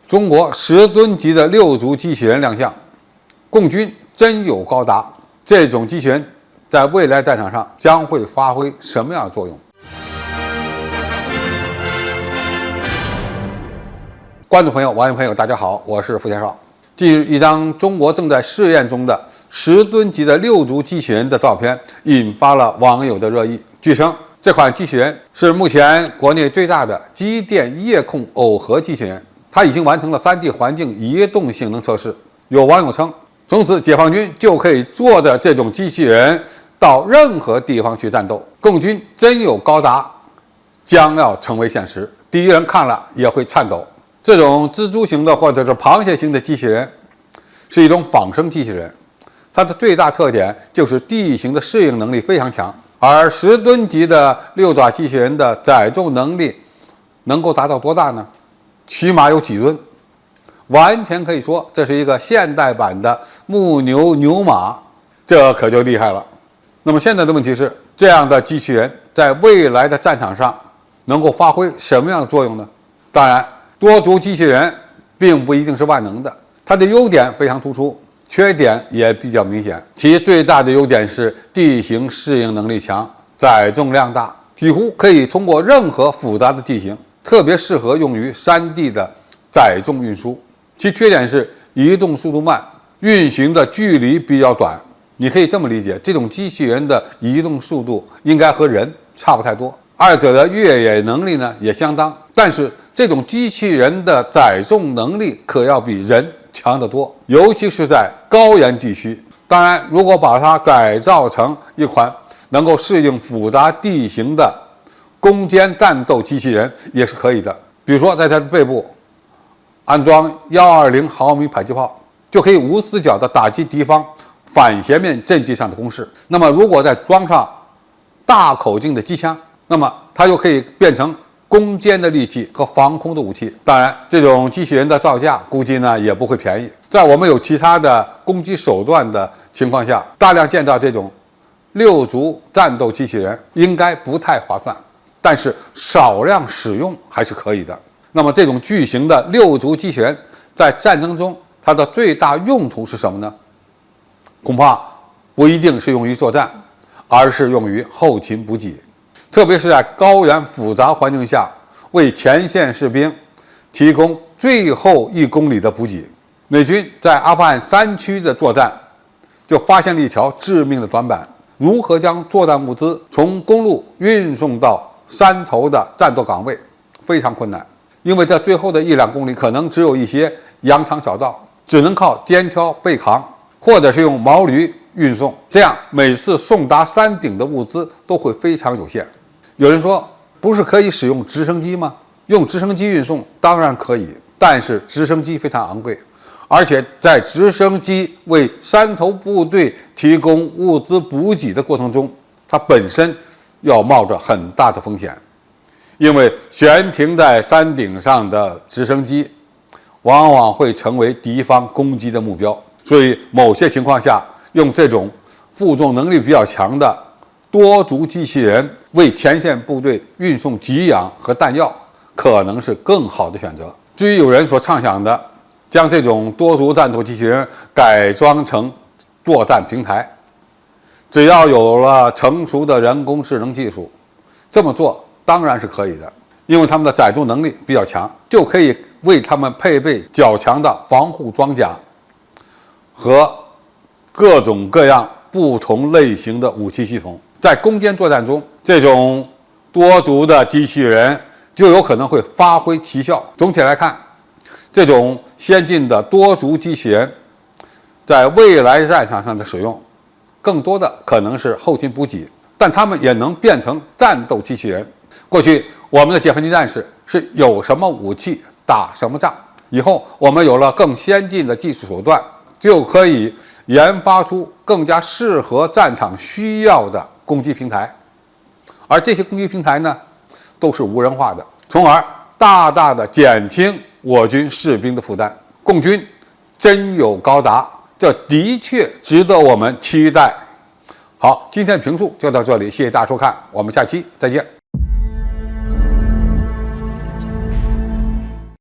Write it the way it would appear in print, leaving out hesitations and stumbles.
中国10吨级的6足机器人亮相，共军真有高达。这种机器人在未来战场上将会发挥什么样的作用？观众朋友、网友朋友，大家好，我是付天少。近日，一张中国正在试验中的10吨级的6足机器人的照片引发了网友的热议。据称，这款机器人是目前国内最大的机电夜控耦合机器人，它已经完成了3D 环境移动性能测试。有网友称，从此解放军就可以坐着这种机器人到任何地方去战斗，共军真有高达将要成为现实，敌人看了也会颤抖。这种蜘蛛型的或者是螃蟹型的机器人是一种仿生机器人，它的最大特点就是地形的适应能力非常强，而10吨级的6爪机器人的载重能力能够达到多大呢？起码有几吨，完全可以说这是一个现代版的木牛牛马，这可就厉害了。那么现在的问题是，这样的机器人在未来的战场上能够发挥什么样的作用呢？当然，多足机器人并不一定是万能的，它的优点非常突出，缺点也比较明显。其最大的优点是地形适应能力强，载重量大，几乎可以通过任何复杂的地形，特别适合用于山地的载重运输。其缺点是移动速度慢，运行的距离比较短。你可以这么理解，这种机器人的移动速度应该和人差不太多，二者的越野能力呢也相当，但是这种机器人的载重能力可要比人强得多，尤其是在高原地区。当然，如果把它改造成一款能够适应复杂地形的攻坚战斗机器人也是可以的。比如说，在它的背部安装120毫米迫击炮，就可以无死角地打击敌方反斜面阵地上的攻势。那么，如果再装上大口径的机枪，那么它就可以变成攻坚的利器和防空的武器。当然，这种机器人的造价估计呢也不会便宜。在我们有其他的攻击手段的情况下，大量建造这种6足战斗机器人应该不太划算，但是少量使用还是可以的。那么这种巨型的6足机器人在战争中它的最大用途是什么呢？恐怕不一定是用于作战，而是用于后勤补给，特别是在高原复杂环境下，为前线士兵提供最后1公里的补给。美军在阿富汗山区的作战就发现了一条致命的短板：如何将作战物资从公路运送到山头的战斗岗位非常困难，因为这最后的1、2公里可能只有一些羊肠小道，只能靠肩挑背扛，或者是用毛驴运送，这样每次送达山顶的物资都会非常有限。有人说，不是可以使用直升机吗？用直升机运送当然可以，但是直升机非常昂贵，而且在直升机为山头部队提供物资补给的过程中，它本身要冒着很大的风险，因为悬停在山顶上的直升机往往会成为敌方攻击的目标，所以某些情况下，用这种负重能力比较强的多足机器人为前线部队运送给养和弹药，可能是更好的选择。至于有人所畅想的将这种多足战斗机器人改装成作战平台，只要有了成熟的人工智能技术，这么做当然是可以的，因为他们的载重能力比较强，就可以为他们配备较强的防护装甲和各种各样不同类型的武器系统。在攻坚作战中，这种多足的机器人就有可能会发挥奇效。总体来看，这种先进的多足机器人在未来战场上的使用，更多的可能是后勤补给，但它们也能变成战斗机器人。过去我们的解放军战士是有什么武器打什么仗，以后我们有了更先进的技术手段，就可以研发出更加适合战场需要的攻击平台，而这些攻击平台呢，都是无人化的，从而大大的减轻我军士兵的负担。共军真有高达，这的确值得我们期待。好，今天的评述就到这里，谢谢大家收看，我们下期再见。